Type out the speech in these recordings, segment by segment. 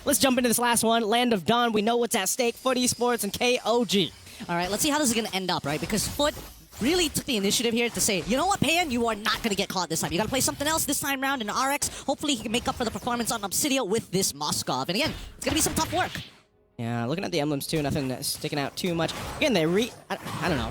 Let's jump into this last one. Land of Dawn. We know what's at stake. FUT Esports and KOG. All right, let's see how this is going to end up, right? Because FUT really took the initiative here to say, you know what, Payan, you are not going to get caught this time. You got to play something else this time round in RX. Hopefully he can make up for the performance on Obsidia with this Moskov. And again, it's going to be some tough work. Yeah, looking at the emblems too, nothing sticking out too much. Again, the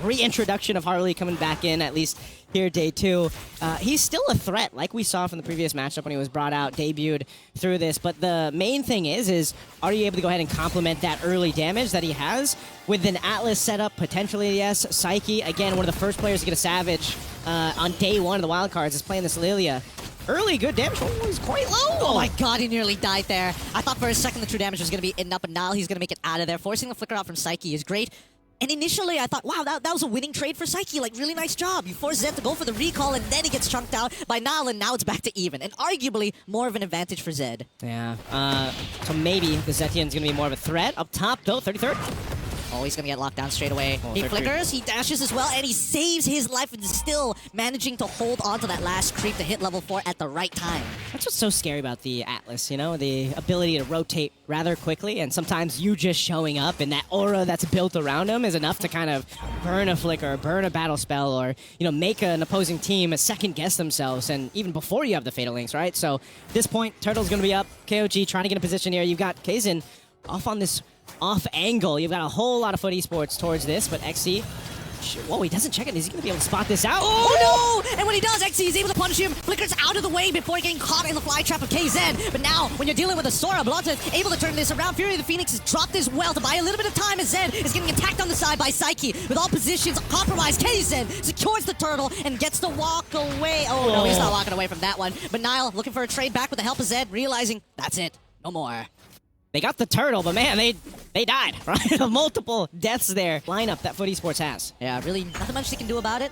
reintroduction of Harley coming back in, at least here day 2. He's still a threat, like we saw from the previous matchup when he was brought out, debuted through this. But the main thing is are you able to go ahead and complement that early damage that he has with an Atlas setup, potentially, yes. Psyche, again, one of the first players to get a Savage on day 1 of the wildcards is playing this Lilia. Early good damage. Oh, he's quite low. Oh my god, he nearly died there. I thought for a second the true damage was going to be eaten up, but now he's going to make it out of there. Forcing the flicker out from Psyche is great. And initially I thought, wow, that was a winning trade for Psyche. Like, really nice job. You force Zed to go for the recall, and then he gets chunked out by Nile, and now it's back to even. And arguably more of an advantage for Zed. Yeah. So maybe the Zetian's going to be more of a threat. Up top, though, 33rd. Oh, he's going to get locked down straight away. Oh, he flickers, he dashes as well, and he saves his life and is still managing to hold on to that last creep to hit level 4 at the right time. That's what's so scary about the Atlas, you know? The ability to rotate rather quickly, and sometimes you just showing up and that aura that's built around him is enough to kind of burn a flicker, burn a battle spell, or, you know, make an opposing team second-guess themselves, and even before you have the Fatal Links, right? So, at this point, Turtle's going to be up. KOG trying to get a position here. You've got Kaizen off on this off angle. You've got a whole lot of FUT Esports towards this, but XC, whoa, he doesn't check it. Is he going to be able to spot this out? Oh no! And when he does, XC is able to punish him. Flickers out of the way before getting caught in the fly trap of KZ. But now, when you're dealing with a Sora, Blonta is able to turn this around. Fury of the Phoenix is dropped as well to buy a little bit of time as Zed is getting attacked on the side by Psyche. With all positions compromised, KZ secures the turtle and gets to walk away. Oh no, he's not walking away from that one. But Nile looking for a trade back with the help of Zed, realizing that's it. No more. They got the turtle, but man, they died, right? Multiple deaths there. Lineup that FUT Esports has. Yeah, really nothing much they can do about it.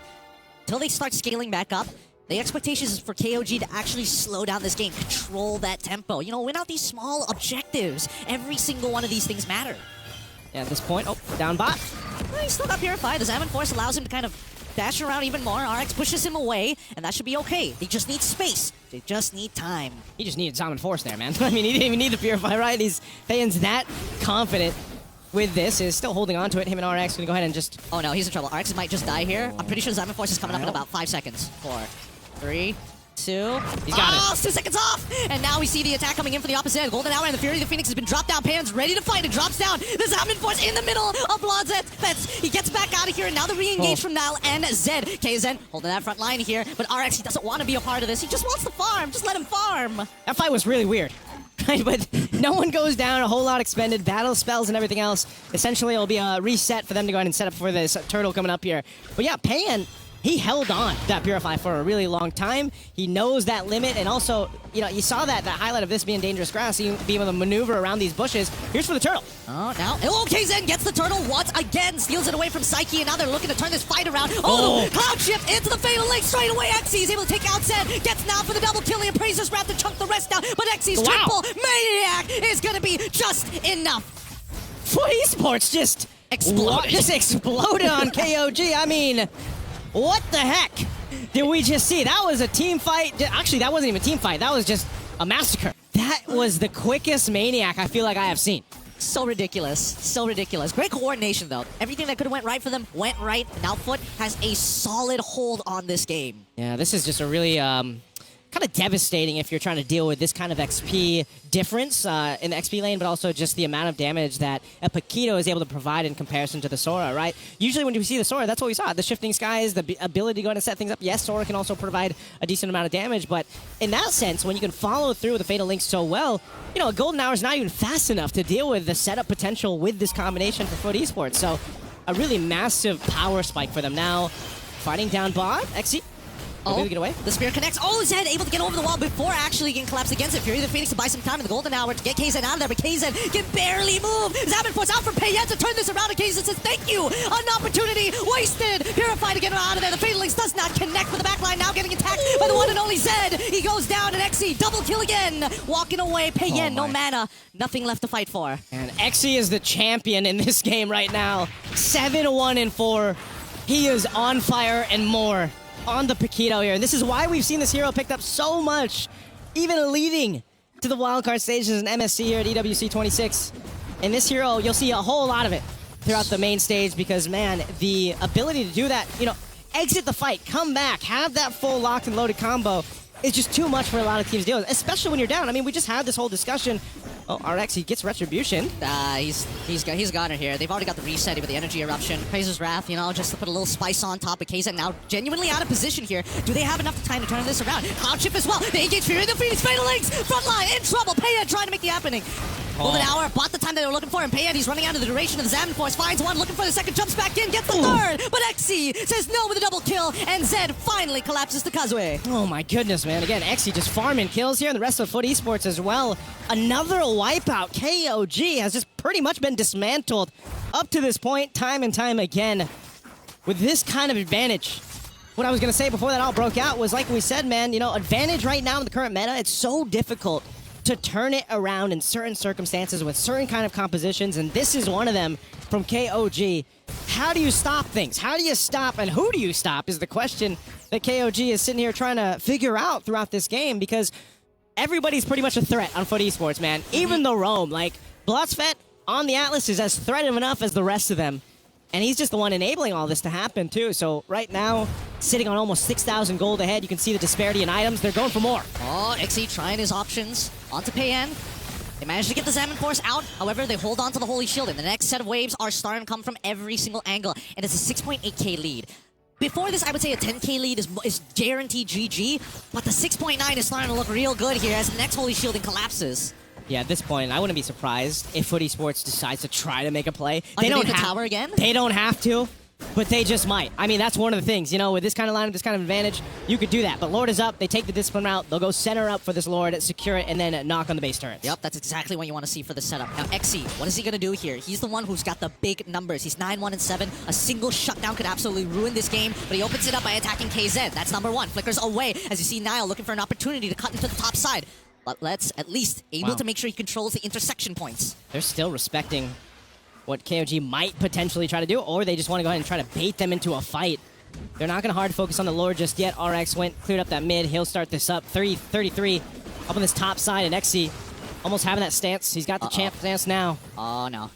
Until they start scaling back up, the expectation is for KOG to actually slow down this game, control that tempo. You know, win out these small objectives. Every single one of these things matter. Yeah, at this point, oh, down bot. Well, he's still got Purify. The Zaman Force allows him to kind of dash around even more. RX pushes him away, and that should be okay. They just need space. They just need time. He just needed Zaman Force there, man. I mean, he didn't even need the Purify, right? Payan's that confident with this, is still holding on to it. Him and RX going to go ahead and just... Oh no, he's in trouble. RX might just die here. I'm pretty sure Zaman Force is coming up in about 5 seconds. 4, 3, 2. He's got it. 2 seconds off! And now we see the attack coming in from the opposite end. Golden Hour and the Fury of the Phoenix has been dropped down. Pan's ready to fight. It drops down. The Zaman Force in the middle of Blonzet. He gets back out of here, and now the re-engage from Nile and Zed. KZen holding that front line here, but RX, he doesn't want to be a part of this. He just wants to farm. Just let him farm. That fight was really weird. Right, but no one goes down, a whole lot expended, battle spells and everything else. Essentially, it'll be a reset for them to go ahead and set up for this turtle coming up here. But yeah, Payan, he held on to that Purify for a really long time. He knows that limit, and also, you know, you saw that highlight of this being dangerous grass, being able to maneuver around these bushes. Here's for the turtle. Oh, now, KZen gets the turtle once again, steals it away from Psyche, and now they're looking to turn this fight around. Oh, Cloud Shift into the Fatal Link straight away. XC is able to take out Zed, gets now for the double kill. The Appraiser's wrapped to chunk the rest down, but XC's triple Maniac is going to be just enough. FUT Esports just exploded on KOG. I mean, what the heck did we just see? That was a team fight. Actually, that wasn't even a team fight. That was just a massacre. That was the quickest Maniac I feel like I have seen. So ridiculous. So ridiculous. Great coordination, though. Everything that could have went right for them went right. Now FUT has a solid hold on this game. Yeah, this is just a really kind of devastating if you're trying to deal with this kind of XP difference in the XP lane, but also just the amount of damage that a Paquito is able to provide in comparison to the Sora, right? Usually when you see the Sora, that's what we saw. The shifting skies, the ability to go and set things up. Yes, Sora can also provide a decent amount of damage, but in that sense, when you can follow through with the Fatal Link so well, you know, a Golden Hour is not even fast enough to deal with the setup potential with this combination for FUT Esports. So a really massive power spike for them now. Fighting down bot, XC. Oh, get away. The spear connects. Oh, Zed able to get over the wall before actually getting collapsed against it. Fury of the Phoenix to buy some time in the Golden Hour to get KZen out of there, but KZen can barely move. Zaman Force out for Payan to turn this around, and KZen says, thank you. An opportunity wasted. Purify to get him out of there. The Fatal Links does not connect with the backline. Now getting attacked by the one and only Zed. He goes down, and XC double kill again. Walking away. Payan, no mana. Nothing left to fight for. And XC is the champion in this game right now. 7-1-4. He is on fire and more on the Paquito here. And this is why we've seen this hero picked up so much, even leading to the wildcard stages in MSC here at EWC 26. And this hero, you'll see a whole lot of it throughout the main stage because, man, the ability to do that, you know, exit the fight, come back, have that full locked and loaded combo is just too much for a lot of teams to deal with, especially when you're down. I mean, we just had this whole discussion. Oh, RX, he gets Retribution. He's got it here. They've already got the reset with the Energy Eruption. Praises Wrath, you know, just to put a little spice on top of KZ. Now genuinely out of position here. Do they have enough time to turn this around? Cloud Shift as well. They engage Fury, the Phoenix, Fatal Links, front line, in trouble. Paya trying to make the happening. Golden Hour bought the time that they were looking for, and Paya, he's running out of the duration of the Xamn Force. Finds one, looking for the second, jumps back in, gets the third. But XC says no with a double kill, and Zed finally collapses to Kazue. Oh my goodness, man. Again, XC just farming kills here, and the rest of FUT Esports as well. Another wipeout. KOG has just pretty much been dismantled up to this point, time and time again, with this kind of advantage. What I was going to say before that all broke out was, like we said, man, you know, advantage right now in the current meta, it's so difficult to turn it around in certain circumstances with certain kind of compositions, and this is one of them from KOG. How do you stop things? How do you stop, and who do you stop is the question that KOG is sitting here trying to figure out throughout this game, because everybody's pretty much a threat on FUT Esports, man. Even the Rome, like, Blotzfett on the Atlas is as threative enough as the rest of them. And he's just the one enabling all this to happen, too. So right now, sitting on almost 6,000 gold ahead, you can see the disparity in items. They're going for more. Oh, XE trying his options onto Payan. They managed to get the Xamn Force out. However, they hold on to the Holy Shield. And the next set of waves are starting to come from every single angle. And it's a 6.8k lead. Before this, I would say a 10k lead is guaranteed GG. But the 6.9 is starting to look real good here as the next Holy Shielding collapses. Yeah, at this point, I wouldn't be surprised if FUT Esports decides to try to make a play. They don't have tower again? They don't have to, but they just might. I mean, that's one of the things. You know, with this kind of lineup, this kind of advantage, you could do that. But Lord is up. They take the discipline route. They'll go center up for this Lord, secure it, and then knock on the base turrets. Yep, that's exactly what you want to see for the setup. Now, XE, what is he going to do here? He's the one who's got the big numbers. He's 9-1-7. A single shutdown could absolutely ruin this game, but he opens it up by attacking KZ. That's number one. Flickers away as you see Nile looking for an opportunity to cut into the top side. But let's at least able to make sure he controls the intersection points. They're still respecting what KOG might potentially try to do, or they just want to go ahead and try to bait them into a fight. They're not going to hard focus on the Lord just yet. RX cleared up that mid. He'll start this up. 33 up on this top side, and XC almost having that stance. He's got the champ stance now. Oh, no.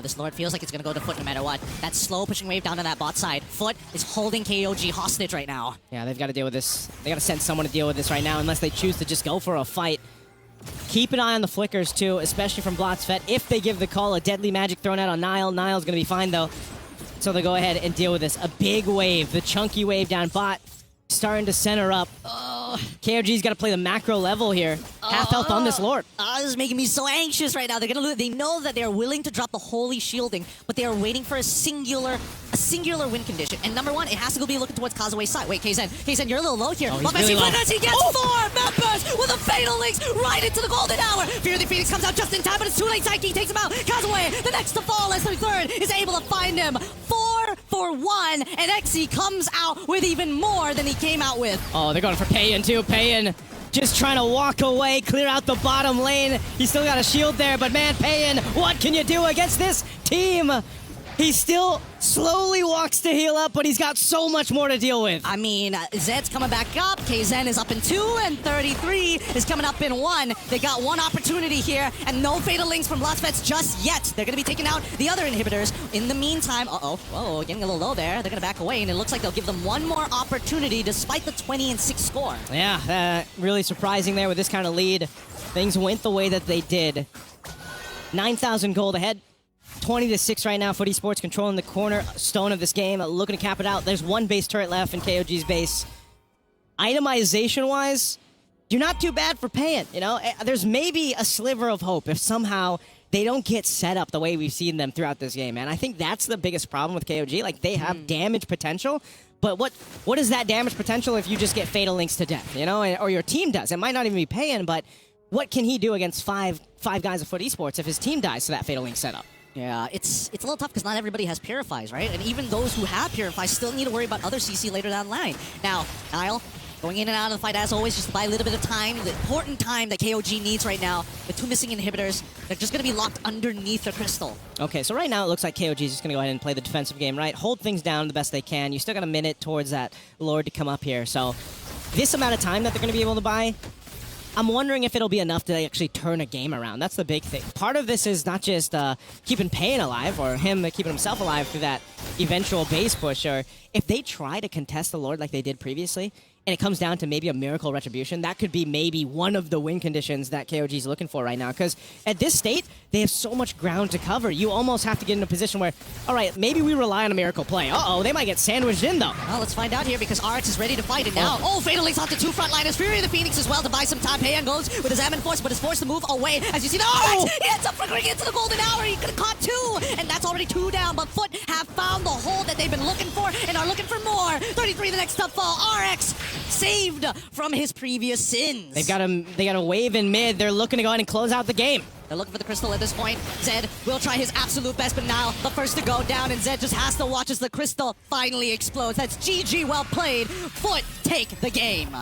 This Lord feels like it's going to go to FUT no matter what. That slow pushing wave down to that bot side. FUT is holding KOG hostage right now. Yeah, they've got to deal with this. They got to send someone to deal with this right now unless they choose to just go for a fight. Keep an eye on the flickers, too, especially from Blotzfett. If they give the call, a deadly magic thrown out on Nile. Nile's going to be fine, though. So they'll go ahead and deal with this. A big wave, the chunky wave down bot, starting to center up. KOG's got to play the macro level here. Half health on this Lord. This is making me so anxious right now. They're gonna lose. They know that they're willing to drop the holy shielding, but they are waiting for a singular win condition. And number one, it has to go be looking towards Kazue's side. Wait, KZ, you're a little low here. He's really low. He gets 4 members with a fatal links right into the golden hour. Fear the Phoenix comes out just in time, but it's too late. Psyche takes him out. Kazue, the next to fall as the third, is able to find him. 4 for 1, and XE comes out with even more than he came out with. Oh, they're going for Payan too. Payan just trying to walk away, clear out the bottom lane. He's still got a shield there, but man, Payan, what can you do against this team? He still slowly walks to heal up, but he's got so much more to deal with. I mean, Zed's coming back up. KZen is up in 2, and 33 is coming up in 1. They got one opportunity here, and no fatal links from Blotzfett just yet. They're going to be taking out the other inhibitors. In the meantime, whoa, getting a little low there. They're going to back away, and it looks like they'll give them one more opportunity despite the 20-6 score. Yeah, really surprising there with this kind of lead. Things went the way that they did. 9,000 gold ahead. 20-6 right now. FUT Esports controlling the cornerstone of this game, looking to cap it out. There's one base turret left in KOG's base. Itemization-wise, you're not too bad for Payan. You know, there's maybe a sliver of hope if somehow they don't get set up the way we've seen them throughout this game, man. I think that's the biggest problem with KOG. Like, they have damage potential, but what is that damage potential if you just get fatal links to death, you know, or your team does? It might not even be Payan, but what can he do against five guys of FUT Esports if his team dies to that fatal link setup? Yeah, it's a little tough because not everybody has Purifies, right? And even those who have Purifies still need to worry about other CC later down the line. Now, Nile, going in and out of the fight as always, just to buy a little bit of time, the important time that KOG needs right now. The 2 missing inhibitors, they're just going to be locked underneath the crystal. Okay, so right now it looks like KOG is just going to go ahead and play the defensive game, right? Hold things down the best they can. You still got a minute towards that Lord to come up here. So this amount of time that they're going to be able to buy, I'm wondering if it'll be enough to actually turn a game around. That's the big thing. Part of this is not just keeping Pain alive, or him keeping himself alive through that eventual base push, or if they try to contest the Lord like they did previously, and it comes down to maybe a miracle retribution, that could be maybe one of the win conditions that KOG is looking for right now. Because at this state, they have so much ground to cover. You almost have to get in a position where, all right, maybe we rely on a miracle play. Uh-oh, they might get sandwiched in, though. Well, let's find out here because RX is ready to fight it now. Oh, Fatal links onto two frontliners. Fury of the Phoenix as well to buy some time. Heian goes with his Ammon Force, but is forced to move away. As you see, RX, he ends up flickering into the golden hour. He could have caught two, and that's already two down. But FUT have found the hole that they've been looking for and are looking for more. 33 the next top fall. RX saved from his previous sins. They got a wave in mid. They're looking to go ahead and close out the game. They're looking for the crystal at this point. Zed will try his absolute best, but now the first to go down, and Zed just has to watch as the crystal finally explodes. That's GG, well played. FUT take the game.